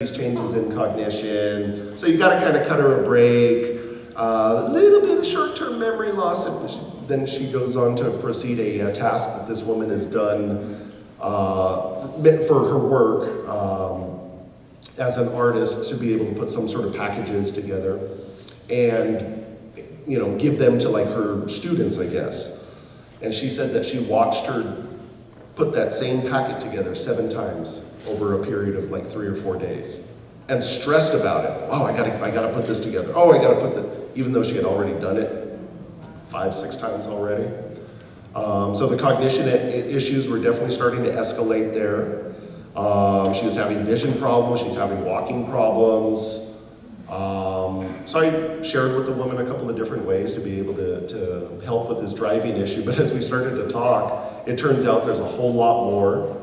these changes in cognition. So you got to kind of cut her a break. A little bit of short-term memory loss. Then she goes on to proceed a task that this woman has done for her work as an artist, to be able to put some sort of packages together and give them to like her students, I guess. And she said that she watched her put that same packet together 7 times over a period of like 3 or 4 days, and stressed about it. Oh, I gotta put this together. Oh, I gotta put that, even though she had already done it 5, 6 times already. So the cognition issues were definitely starting to escalate there. She was having vision problems, she's having walking problems. So I shared with the woman a couple of different ways to be able to help with this driving issue, but as we started to talk, it turns out there's a whole lot more.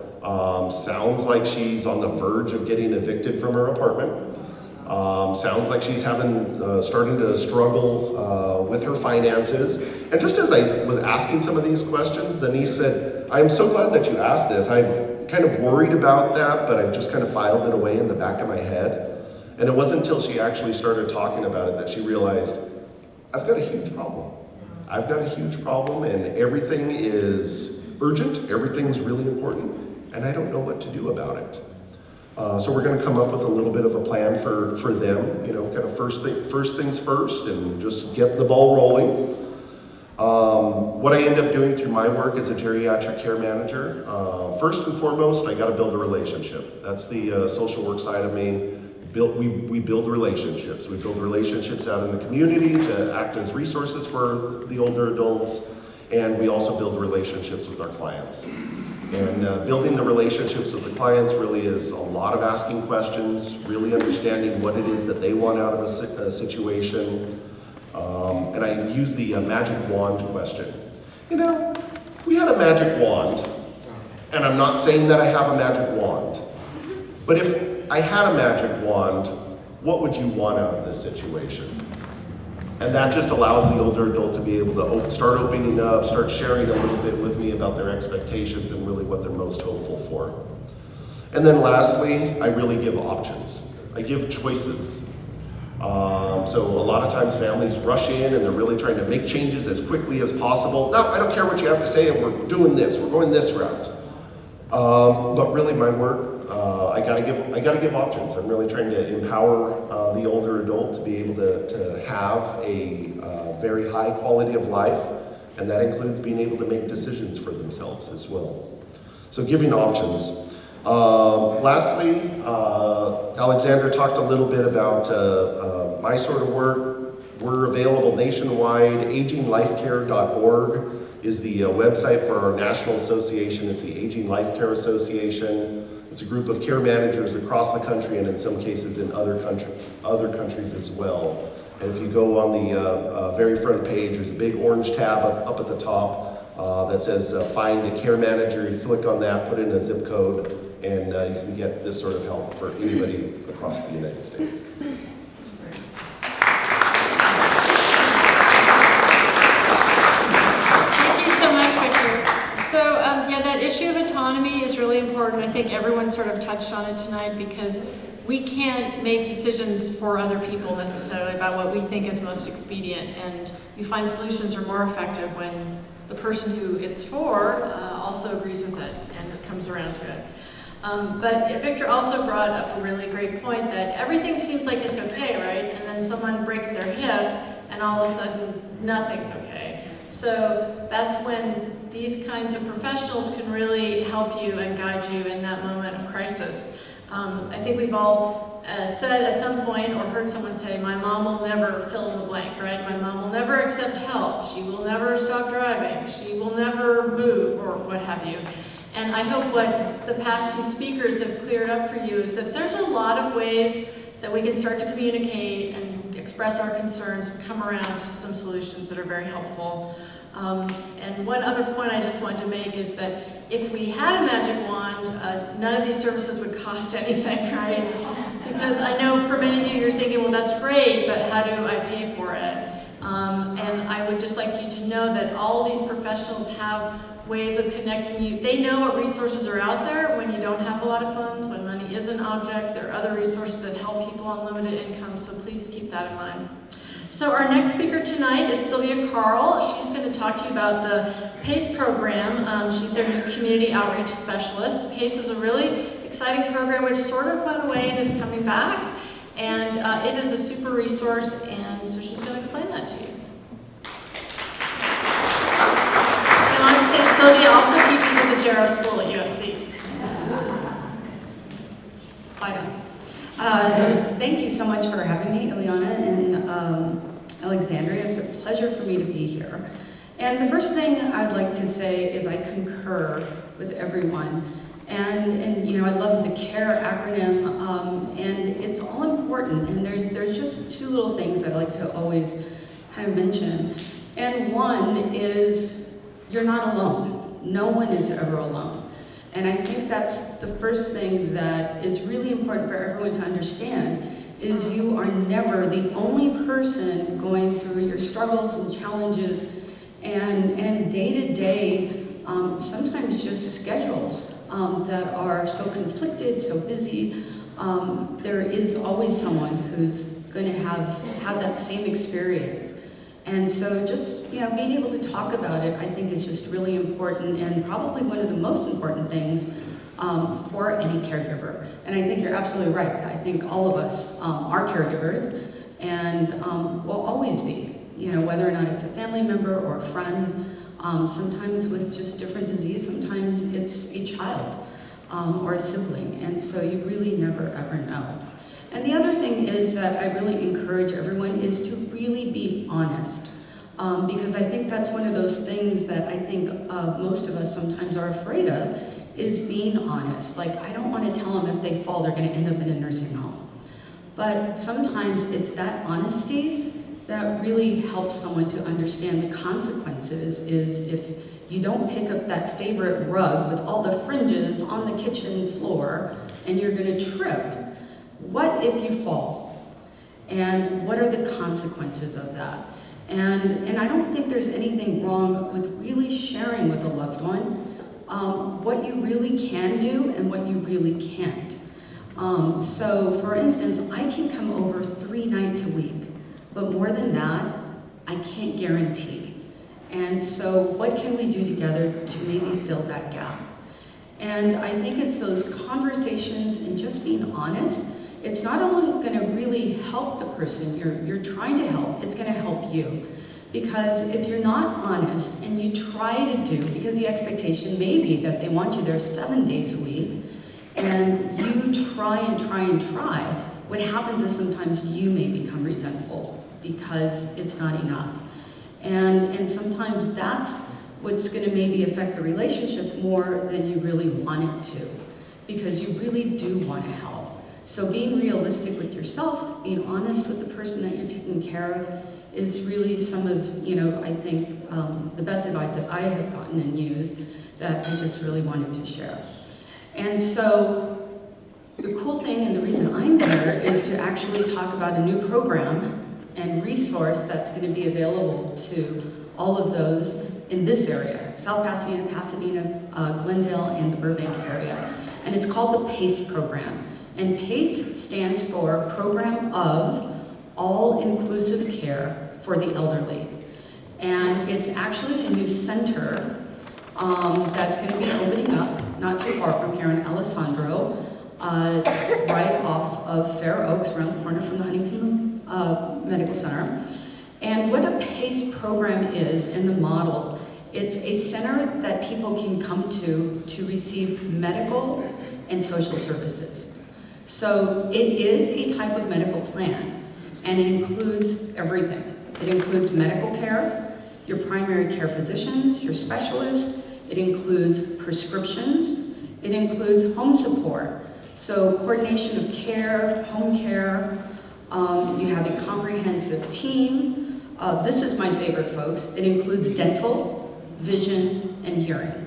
Sounds like she's on the verge of getting evicted from her apartment. Sounds like she's starting to struggle with her finances. And just as I was asking some of these questions, the niece said, "I'm so glad that you asked this. I'm kind of worried about that, but I've just kind of filed it away in the back of my head." And it wasn't until she actually started talking about it that she realized, I've got a huge problem. I've got a huge problem, and everything is urgent, everything's really important, and I don't know what to do about it. So we're going to come up with a little bit of a plan for them, kind of first things first, and just get the ball rolling. What I end up doing through my work as a geriatric care manager, first and foremost, I got to build a relationship. That's the social work side of me. We build relationships. We build relationships out in the community to act as resources for the older adults, and we also build relationships with our clients. And building the relationships with the clients really is a lot of asking questions, really understanding what it is that they want out of a situation. And I use the magic wand question. If we had a magic wand, and I'm not saying that I have a magic wand, but if I had a magic wand, what would you want out of this situation? And that just allows the older adult to be able to start opening up, start sharing a little bit with me about their expectations and really what they're most hopeful for. And then lastly, I really give options. I give choices. So a lot of times families rush in and they're really trying to make changes as quickly as possible. No, I don't care what you have to say, we're doing this, we're going this route. But really my work, I gotta give options. I'm really trying to empower the older adult to be able to have a very high quality of life, and that includes being able to make decisions for themselves as well. So giving options. Lastly, Alexander talked a little bit about my sort of work. We're available nationwide. AgingLifeCare.org is the website for our national association. It's the Aging Life Care Association. It's a group of care managers across the country, and in some cases in other countries as well. And if you go on the very front page, there's a big orange tab up at the top that says Find a Care Manager. You click on that, put in a zip code, and you can get this sort of help for anybody across the United States. That issue of autonomy is really important. I think everyone sort of touched on it tonight, because we can't make decisions for other people necessarily about what we think is most expedient, and you find solutions are more effective when the person who it's for also agrees with it and it comes around to it. But Victor also brought up a really great point that everything seems like it's okay, right? And then someone breaks their hip and all of a sudden nothing's okay. So that's when these kinds of professionals can really help you and guide you in that moment of crisis. I think we've all said at some point or heard someone say, my mom will never fill in the blank, right? My mom will never accept help. She will never stop driving. She will never move, or what have you. And I hope what the past few speakers have cleared up for you is that there's a lot of ways that we can start to communicate and express our concerns and come around to some solutions that are very helpful. And one other point I just wanted to make is that if we had a magic wand, none of these services would cost anything, right? Because I know for many of you, you're thinking, well, that's great, but how do I pay for it? And I would just like you to know that all these professionals have ways of connecting you. They know what resources are out there when you don't have a lot of funds, when money is an object. There are other resources that help people on limited income, so please keep that in mind. So our next speaker tonight is Sylvia Carl. She's going to talk to you about the PACE program. She's their new community outreach specialist. PACE is a really exciting program which sort of went away and is coming back. And it is a super resource, and so she's going to explain that to you. And I would say Sylvia also teaches at the Jarrow School at USC. Thank you so much for having me, Ileana and Alexandria. It's a pleasure for me to be here. And the first thing I'd like to say is I concur with everyone. And you know, I love the CARE acronym, and it's all important. And there's just two little things I'd like to always kind of mention. And one is you're not alone. No one is ever alone. And I think that's the first thing that is really important for everyone to understand, is you are never the only person going through your struggles and challenges and day-to-day, sometimes just schedules that are so conflicted, so busy. There is always someone who's going to have had that same experience. And so just, you know, being able to talk about it, I think is just really important, and probably one of the most important things for any caregiver. And I think you're absolutely right. I think all of us are caregivers, and will always be, you know, whether or not it's a family member or a friend, sometimes with just different disease, sometimes it's a child or a sibling, and so you really never ever know. And the other thing is that I really encourage everyone is to really be honest, because I think that's one of those things that I think most of us sometimes are afraid of, is being honest. Like, I don't want to tell them if they fall, they're going to end up in a nursing home. But sometimes it's that honesty that really helps someone to understand the consequences. Is if you don't pick up that favorite rug with all the fringes on the kitchen floor and you're going to trip, what if you fall? And what are the consequences of that? And I don't think there's anything wrong with really sharing with a loved one what you really can do and what you really can't. So for instance, I can come over 3 nights a week, but more than that, I can't guarantee. And so what can we do together to maybe fill that gap? And I think it's those conversations and just being honest. It's not only going to really help the person you're trying to help, it's going to help you. Because if you're not honest and you try to do, because the expectation may be that they want you there 7 days a week, and you try and try and try, what happens is sometimes you may become resentful because it's not enough. And sometimes that's what's going to maybe affect the relationship more than you really want it to, because you really do want to help. So being realistic with yourself, being honest with the person that you're taking care of, is really some of, you know, I think the best advice that I have gotten and used that I just really wanted to share. And so the cool thing and the reason I'm here is to actually talk about a new program and resource that's going to be available to all of those in this area, South Pasadena, Glendale, and the Burbank area. And it's called the PACE program. And PACE stands for Program of All-Inclusive Care for the Elderly. And it's actually a new center that's going to be opening up not too far from here in Alessandro, right off of Fair Oaks, around the corner from the Huntington Medical Center. And what a PACE program is in the model, it's a center that people can come to receive medical and social services. So it is a type of medical plan, and it includes everything. It includes medical care, your primary care physicians, your specialists. It includes prescriptions. It includes home support. So coordination of care, home care. You have a comprehensive team. This is my favorite, folks. It includes dental, vision, and hearing.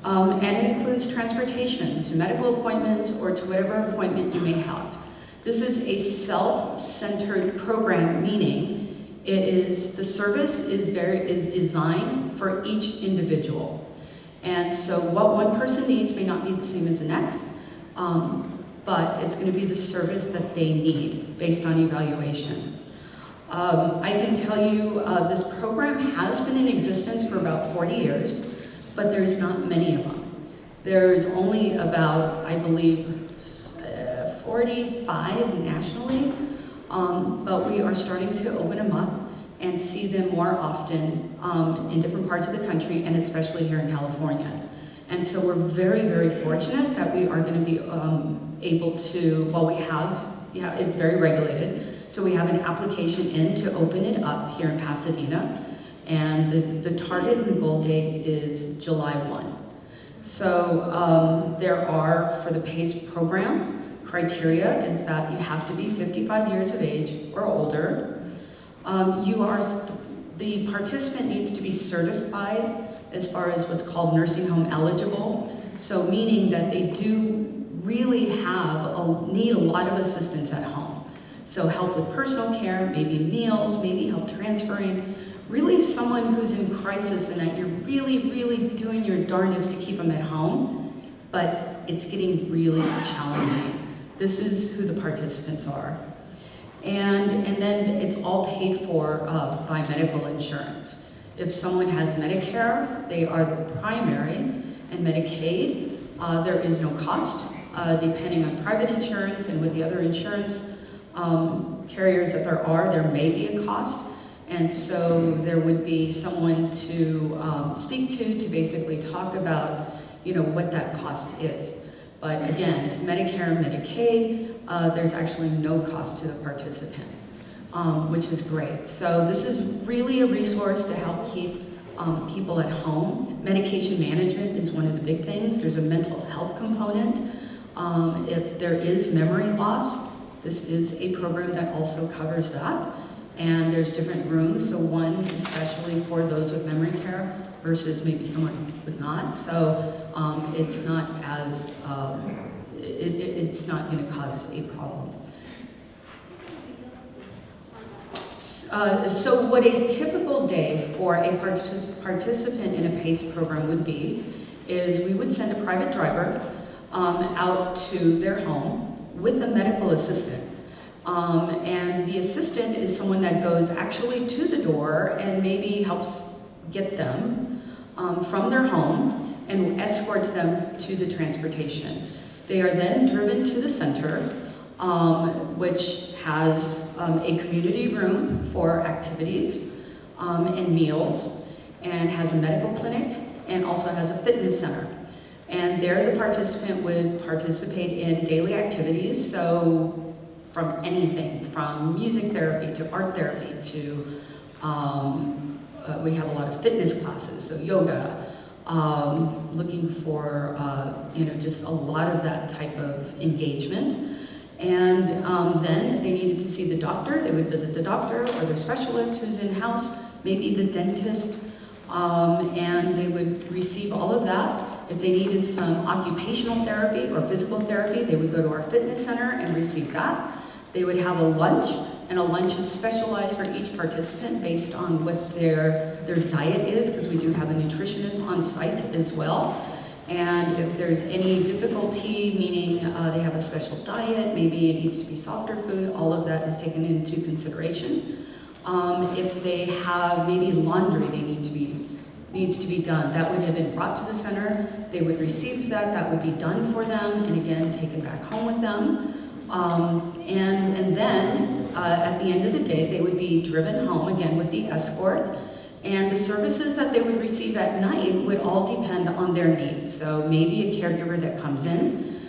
And it includes transportation to medical appointments or to whatever appointment you may have. This is a self-centered program, meaning the service is designed for each individual. And so what one person needs may not be the same as the next. but it's going to be the service that they need based on evaluation. I can tell you this program has been in existence for about 40 years, but there's not many of them. There's only about, I believe, 45 nationally, but we are starting to open them up and see them more often in different parts of the country, and especially here in California. And so we're very, very fortunate that we are going to be able to, well, it's very regulated, so we have an application in to open it up here in Pasadena, and the target and the goal date is July 1. So there are, for the PACE program, criteria is that you have to be 55 years of age or older. The participant needs to be certified as far as what's called nursing home eligible. So meaning that they do really need a lot of assistance at home. So help with personal care, maybe meals, maybe help transferring. Really someone who's in crisis and that you're really, really doing your darndest to keep them at home, but it's getting really challenging. This is who the participants are. And then it's all paid for by medical insurance. If someone has Medicare, they are the primary, and Medicaid, there is no cost. Depending on private insurance and with the other insurance carriers that there may be a cost. And so there would be someone to speak to basically talk about, what that cost is. But again, if Medicare and Medicaid, there's actually no cost to the participant, which is great. So this is really a resource to help keep people at home. Medication management is one of the big things. There's a mental health component. If there is memory loss, this is a program that also covers that. And there's different rooms, so one especially for those with memory care versus maybe someone with not. So it's not as, it's not going to cause a problem. So what a typical day for a participant in a PACE program would be is we would send a private driver out to their home with a medical assistant. And the assistant is someone that goes actually to the door and maybe helps get them from their home and escorts them to the transportation. They are then driven to the center, which has a community room for activities and meals, and has a medical clinic, and also has a fitness center. And there the participant would participate in daily activities, so from anything, from music therapy to art therapy to, we have a lot of fitness classes, so yoga, looking for, just a lot of that type of engagement. And then if they needed to see the doctor, they would visit the doctor or their specialist who's in-house, maybe the dentist, and they would receive all of that. If they needed some occupational therapy or physical therapy, they would go to our fitness center and receive that. They would have a lunch, and a lunch is specialized for each participant based on what their diet is, because we do have a nutritionist on site as well. And if there's any difficulty, meaning they have a special diet, maybe it needs to be softer food, all of that is taken into consideration. If they have maybe laundry needs to be done, that would have been brought to the center. They would receive that would be done for them, and again, taken back home with them. And then at the end of the day, they would be driven home again with the escort. And the services that they would receive at night would all depend on their needs. So maybe a caregiver that comes in,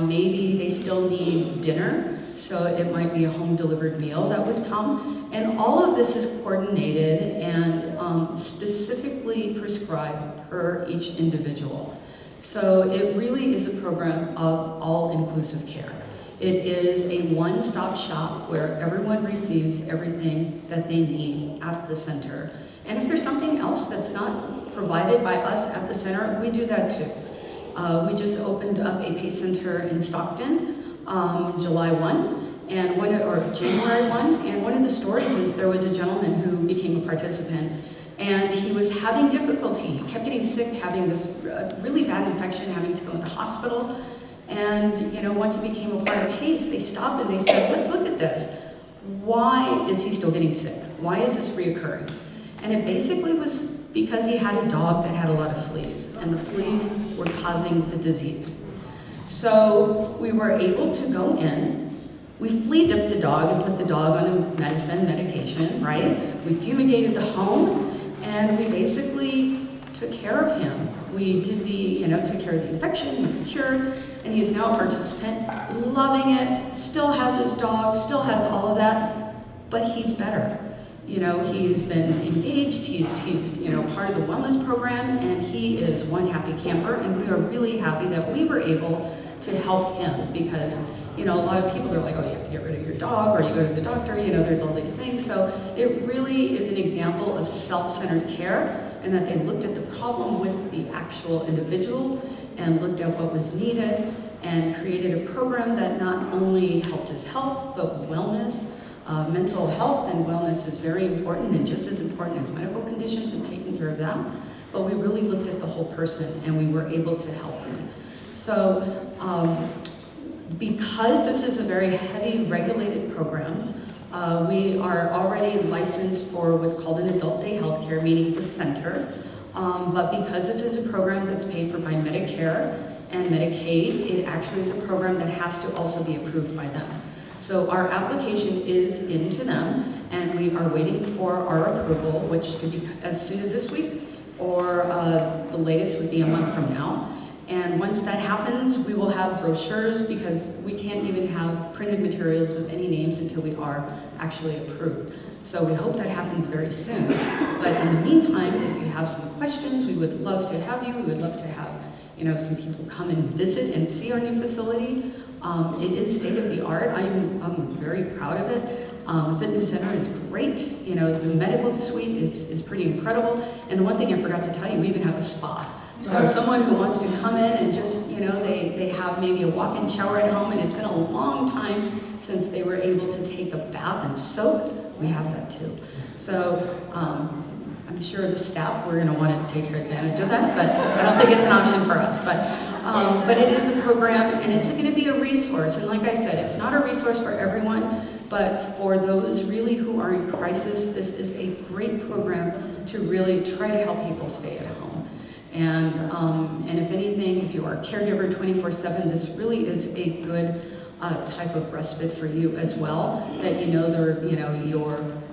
maybe they still need dinner, so it might be a home delivered meal that would come. And all of this is coordinated and specifically prescribed per each individual. So it really is a program of all-inclusive care. It is a one-stop shop where everyone receives everything that they need at the center. And if there's something else that's not provided by us at the center, we do that too. We just opened up a PACE center in Stockton, July 1, or January 1, and one of the stories is there was a gentleman who became a participant, and he was having difficulty. He kept getting sick, having this really bad infection, having to go to the hospital. And, once it became a part of PACE, they stopped and they said, let's look at this. Why is he still getting sick? Why is this reoccurring? And it basically was because he had a dog that had a lot of fleas, and the fleas were causing the disease. So we were able to go in, we flea dipped the dog and put the dog on a medication, right? We fumigated the home, and we basically took care of him. We did took care of the infection, he was cured, and he is now a participant, loving it, still has his dog, still has all of that, but he's better. He's been engaged, he's part of the wellness program, and he is one happy camper, and we are really happy that we were able to help him, because a lot of people are like, oh, you have to get rid of your dog, or you go to the doctor, there's all these things. So it really is an example of self-centered care, and that they looked at the problem with the actual individual and looked at what was needed and created a program that not only helped his health, but wellness. Mental health and wellness is very important, and just as important as medical conditions and taking care of that. But we really looked at the whole person, and we were able to help him. So because this is a very heavy regulated program, we are already licensed for what's called an adult day health care, meaning the center. But because this is a program that's paid for by Medicare and Medicaid, it actually is a program that has to also be approved by them. So our application is into them, and we are waiting for our approval, which could be as soon as this week, or the latest would be a month from now. And once that happens, we will have brochures, because we can't even have printed materials with any names until we are actually approved. So we hope that happens very soon. But in the meantime, if you have some questions, we would love to have you. We would love to have some people come and visit and see our new facility. It is state of the art. I'm very proud of it. The fitness center is great. The medical suite is pretty incredible. And the one thing I forgot to tell you, we even have a spa. So someone who wants to come in and just, they have maybe a walk-in shower at home, and it's been a long time since they were able to take a bath and soak, we have that too. So I'm sure the staff, we're going to want to take advantage of that, but I don't think it's an option for us. But it is a program, and it's going to be a resource. And like I said, it's not a resource for everyone, but for those really who are in crisis, this is a great program to really try to help people stay at home. And if anything, if you are a caregiver 24/7, this really is a good type of respite for you as well. That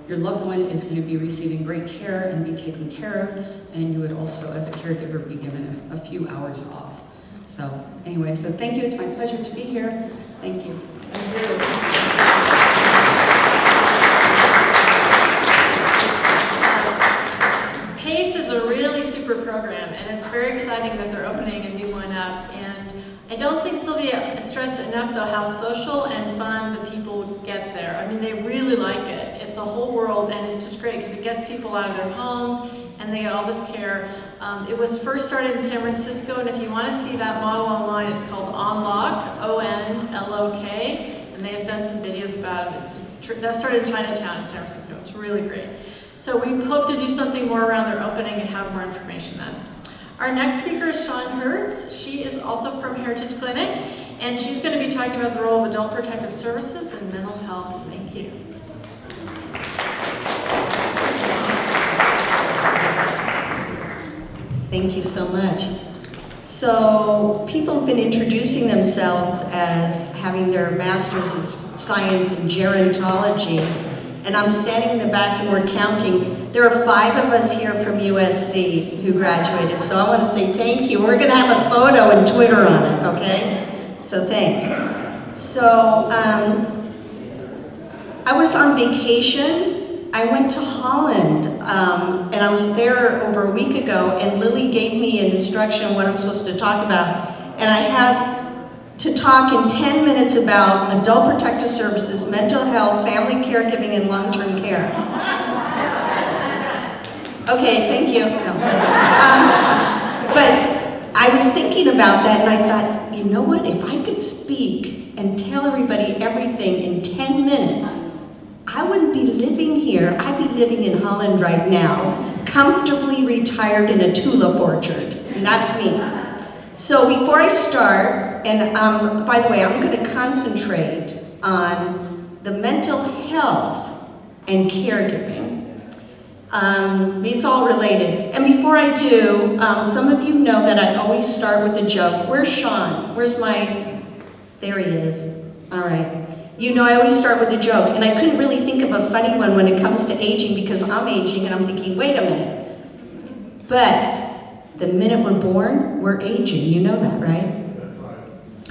your loved one is going to be receiving great care and be taken care of, and you would also, as a caregiver, be given a few hours off. So anyway, so thank you. It's my pleasure to be here. Thank you. Thank you. PACE is a really super program, and it's very exciting that they're opening a new one up. And I don't think Sylvia stressed enough, though, how social and fun the people get there. I mean, they really like it. It's a whole world, and it's just great because it gets people out of their homes, and they get all this care. It was first started in San Francisco, and if you want to see that model online, it's called Onlock, O-N-L-O-K, and they have done some videos about it. That started in Chinatown in San Francisco. It's really great. So we hope to do something more around their opening and have more information then. Our next speaker is Shawn Hertz. She is also from Heritage Clinic, and she's going to be talking about the role of adult protective services and mental health. Thank you. Thank you so much. So people have been introducing themselves as having their Masters of Science in Gerontology, and I'm standing in the back and we're counting. There are 5 of us here from USC who graduated, so I want to say thank you. We're going to have a photo and Twitter on it, okay? So thanks. So I was on vacation. I went to Holland, and I was there over a week ago, and Lily gave me an instruction on what I'm supposed to talk about. And I have to talk in 10 minutes about adult protective services, mental health, family caregiving, and long-term care. Okay, thank you. No. But I was thinking about that, and I thought, you know what? If I could speak and tell everybody everything in 10 minutes, I wouldn't be living here. I'd be living in Holland right now, comfortably retired in a tulip orchard, and that's me. So before I start, and by the way, I'm going to concentrate on the mental health and caregiving. It's all related. And before I do, some of you know that I always start with a joke. Where's Sean? There he is. All right. You know I always start with a joke, and I couldn't really think of a funny one when it comes to aging because I'm aging and I'm thinking, wait a minute. But the minute we're born, we're aging. You know that, right?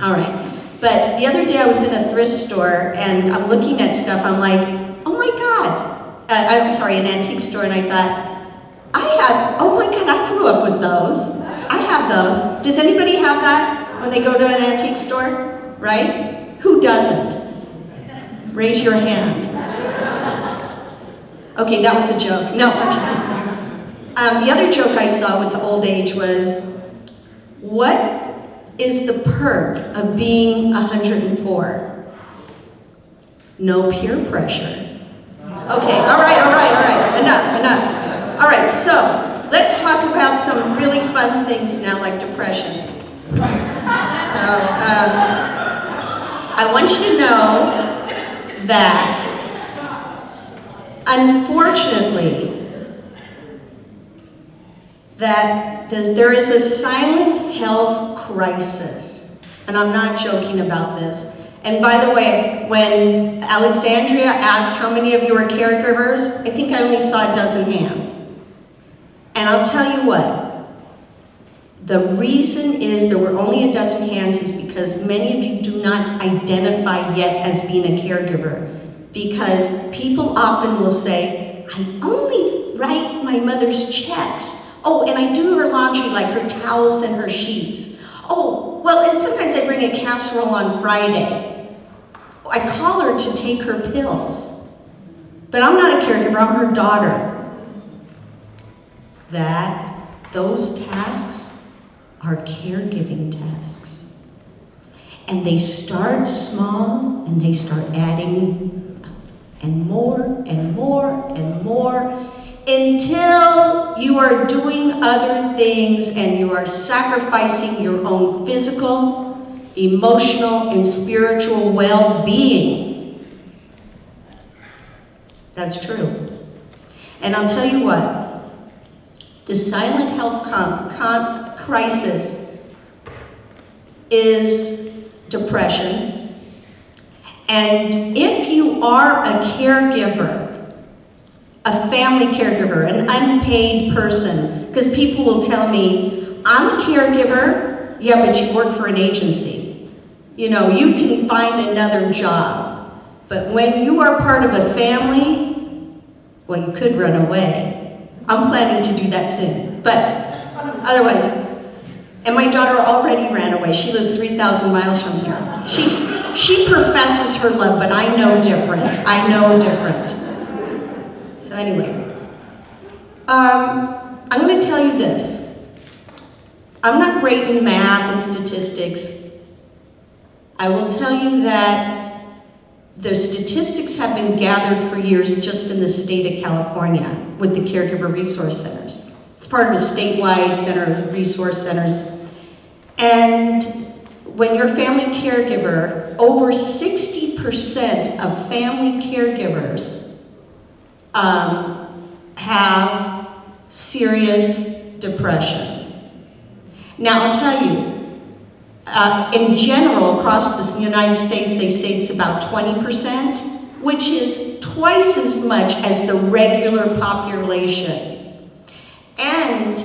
All right. But the other day I was in a thrift store and I'm looking at stuff. I'm like, oh my God. I'm sorry, an antique store, and I thought, oh my God, I grew up with those. I have those. Does anybody have that when they go to an antique store? Right? Who doesn't? Raise your hand. Okay, that was a joke. No, I'm joking. The other joke I saw with the old age was, what is the perk of being 104? No peer pressure. Okay, all right. Enough. All right, so let's talk about some really fun things now, like depression. So, I want you to know that, unfortunately, that there is a silent health crisis, and I'm not joking about this. And by the way, when Alexandria asked how many of you are caregivers, I think I only saw a dozen hands. And I'll tell you what, the reason is there were only a dozen hands is because many of you do not identify yet as being a caregiver. Because people often will say, I only write my mother's checks. Oh, and I do her laundry, like her towels and her sheets. Oh, well, and sometimes I bring a casserole on Friday. I call her to take her pills. But I'm not a caregiver, I'm her daughter. Those tasks are caregiving tasks. And they start small, and they start adding and more and more and more, until you are doing other things and you are sacrificing your own physical, emotional, and spiritual well-being. That's true. And I'll tell you what, the silent health crisis is depression. And if you are a caregiver, a family caregiver, an unpaid person, because people will tell me, I'm a caregiver, yeah, but you work for an agency. You know, you can find another job. But when you are part of a family, well, you could run away. I'm planning to do that soon. But otherwise, and my daughter already ran away. She lives 3,000 miles from here. She professes her love, but I know different. So anyway, I'm going to tell you this. I'm not great in math and statistics. I will tell you that the statistics have been gathered for years just in the state of California with the Caregiver Resource Centers. It's part of a statewide center of resource centers. And when you're a family caregiver, over 60% of family caregivers have serious depression. Now, I'll tell you, in general, across the United States, they say it's about 20%, which is twice as much as the regular population. And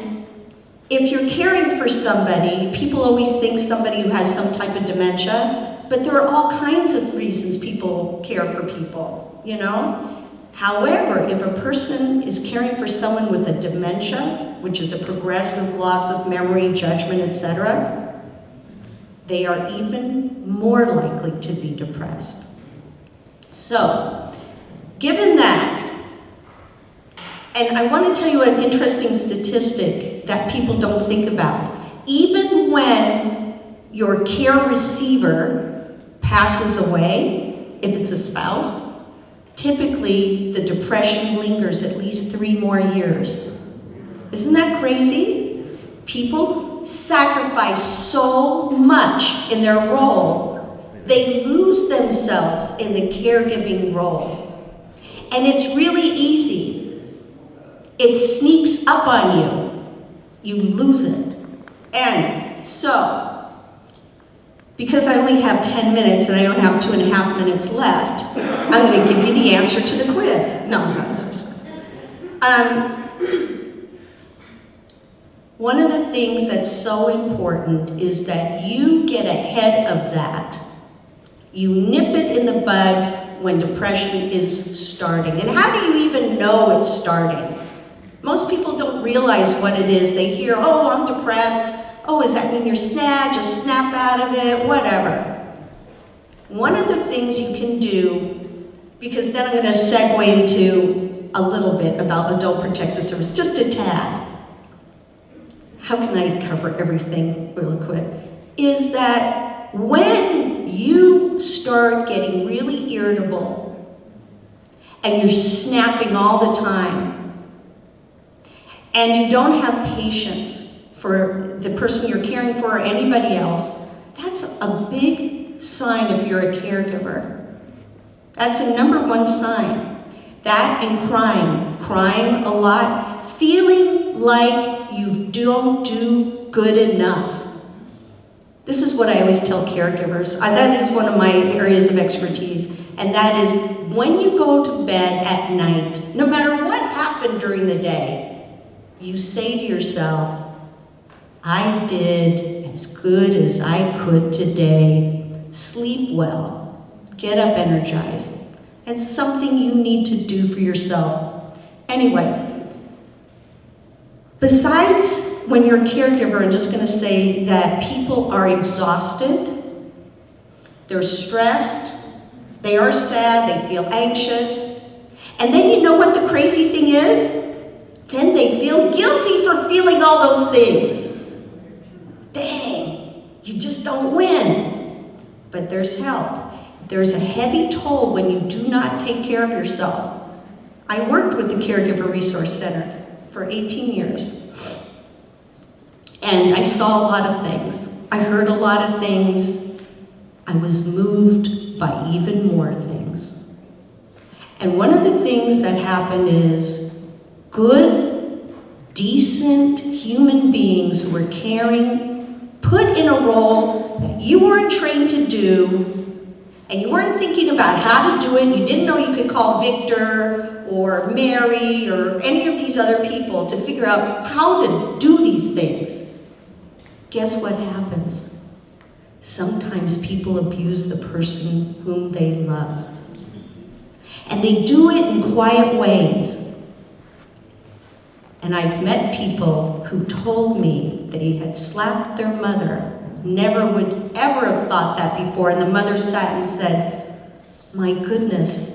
if you're caring for somebody, people always think somebody who has some type of dementia, but there are all kinds of reasons people care for people, you know? However, if a person is caring for someone with a dementia, which is a progressive loss of memory, judgment, etc., they are even more likely to be depressed. So, given that, and I want to tell you an interesting statistic that people don't think about. Even when your care receiver passes away, if it's a spouse, typically the depression lingers at least 3 more years. Isn't that crazy? People sacrifice so much in their role, they lose themselves in the caregiving role. And it's really easy. It sneaks up on you. You lose it. And so, because I only have 10 minutes and I don't have 2.5 minutes left, I'm going to give you the answer to the quiz. No, I'm not so sorry. One of the things that's so important is that you get ahead of that. You nip it in the bud when depression is starting. And how do you even know it's starting? Most people don't realize what it is. They hear, oh, I'm depressed. Oh, does that mean you're sad? Just snap out of it, whatever. One of the things you can do, because then I'm going to segue into a little bit about adult protective service, just a tad. How can I cover everything real quick? Is that when you start getting really irritable and you're snapping all the time and you don't have patience for the person you're caring for or anybody else, that's a big sign if you're a caregiver. That's a #1 sign. That and crying a lot, feeling like you don't do good enough. This is what I always tell caregivers. That is one of my areas of expertise. And that is when you go to bed at night, no matter what happened during the day, you say to yourself, I did as good as I could today. Sleep well. Get up energized. It's something you need to do for yourself. Anyway, besides when you're a caregiver, I'm just going to say that people are exhausted, they're stressed, they are sad, they feel anxious, and then you know what the crazy thing is? Then they feel guilty for feeling all those things. Dang, you just don't win. But there's help. There's a heavy toll when you do not take care of yourself. I worked with the Caregiver Resource Center for 18 years. And I saw a lot of things. I heard a lot of things. I was moved by even more things. And one of the things that happened is good, decent human beings who were caring, put in a role that you weren't trained to do, and you weren't thinking about how to do it. You didn't know you could call Victor or Mary or any of these other people to figure out how to do these things. Guess what happens? Sometimes people abuse the person whom they love. And they do it in quiet ways. And I've met people who told me they had slapped their mother. Never would ever have thought that before. And the mother sat and said, my goodness,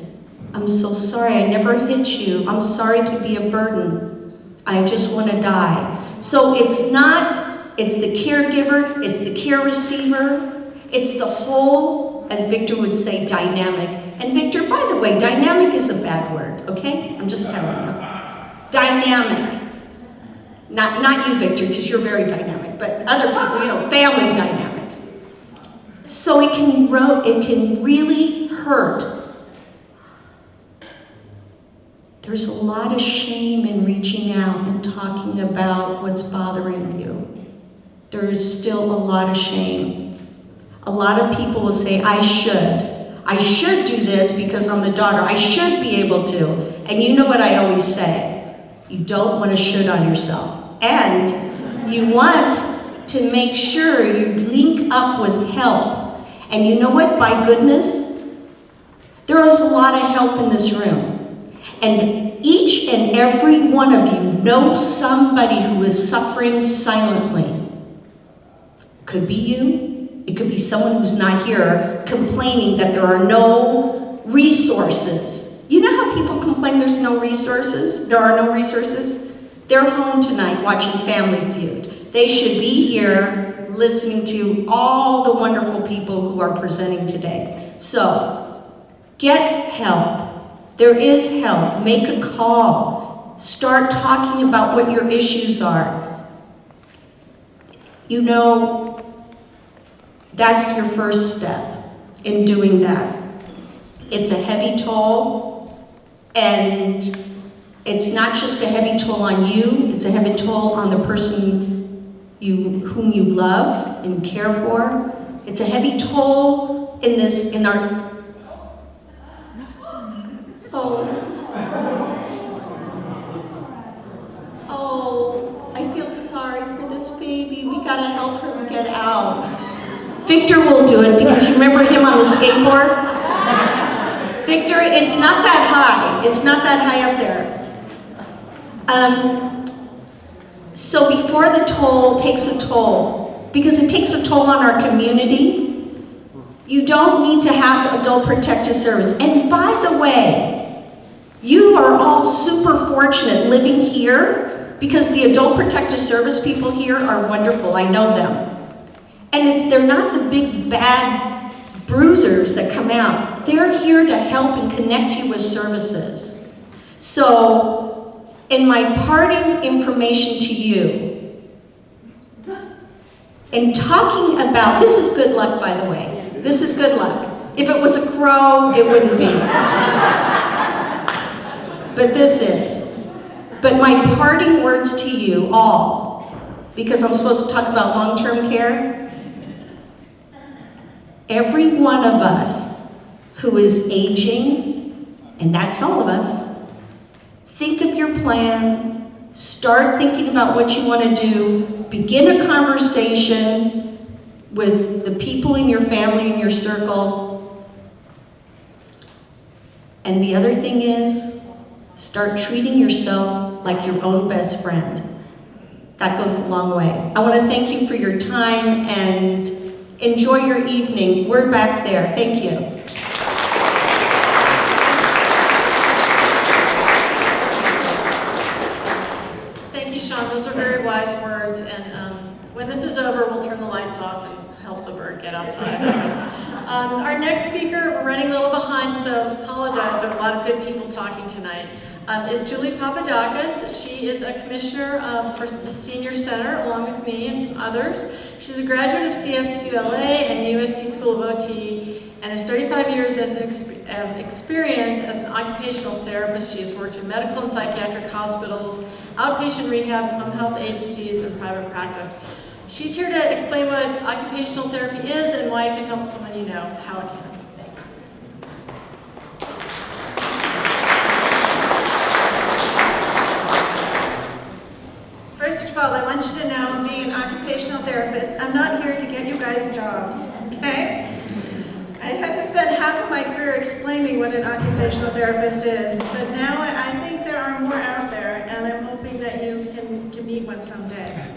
I'm so sorry, I never hit you. I'm sorry to be a burden. I just want to die. So it's the caregiver, it's the care receiver, it's the whole, as Victor would say, dynamic. And Victor, by the way, dynamic is a bad word, okay? I'm just telling you. Dynamic. Not you, Victor, because you're very dynamic, but other people, family dynamics. So it can really hurt. There's a lot of shame in reaching out and talking about what's bothering you. There is still a lot of shame. A lot of people will say, I should do this because I'm the daughter. I should be able to. And you know what I always say? You don't want to should on yourself. And you want to make sure you link up with help. And you know what? By goodness, there is a lot of help in this room. And each and every one of you knows somebody who is suffering silently. Could be you. It could be someone who's not here complaining that there are no resources. You know how people complain there's no resources? There are no resources? They're home tonight watching Family Feud. They should be here listening to all the wonderful people who are presenting today. So, get help. There is help. Make a call. Start talking about what your issues are. you know, that's your first step in doing that. It's a heavy toll, and it's not just a heavy toll on you, it's a heavy toll on the person whom you love and care for. It's a heavy toll in our, oh, I feel sorry for this baby. We gotta help her get out. Victor will do it because you remember him on the skateboard? Victor, it's not that high. It's not that high up there. So before the toll takes a toll, because it takes a toll on our community, you don't need to have adult protective service. And by the way, you are all super fortunate living here because the adult protective service people here are wonderful. I know them. And they're not the big bad bruisers that come out. They're here to help and connect you with services. So, in my parting information to you, in talking about, this is good luck, by the way. This is good luck. If it was a crow, it wouldn't be. But this is. But my parting words to you all, because I'm supposed to talk about long-term care, every one of us who is aging, and that's all of us, think of your plan, start thinking about what you want to do, begin a conversation with the people in your family, in your circle. And the other thing is, start treating yourself like your own best friend. That goes a long way. I want to thank you for your time and enjoy your evening. We're back there. Thank you. Those are very wise words, and when this is over, we'll turn the lights off and help the bird get outside. Our next speaker, we're running a little behind, so apologize, there are a lot of good people talking tonight, is Julie Papadakis. She is a commissioner for the Senior Center, along with me and some others. She's a graduate of CSULA and USC School of OT, and has 35 years of experience as an occupational therapist. She has worked in medical and psychiatric hospitals, outpatient rehab, home health agencies, and private practice. She's here to explain what occupational therapy is and why it can help someone you know how it can. First of all, I want you to know, being an occupational therapist, I'm not here to get you guys jobs, okay? I had to spend half of my career explaining what an occupational therapist is, but now I think there are more out there, and I'm hoping that you can meet one someday.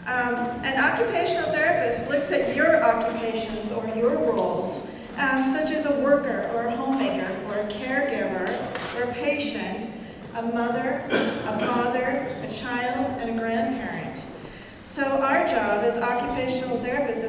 An occupational therapist looks at your occupations or your roles, such as a worker or a homemaker or a caregiver or a patient, a mother, a father, a child, and a grandparent. So our job as occupational therapists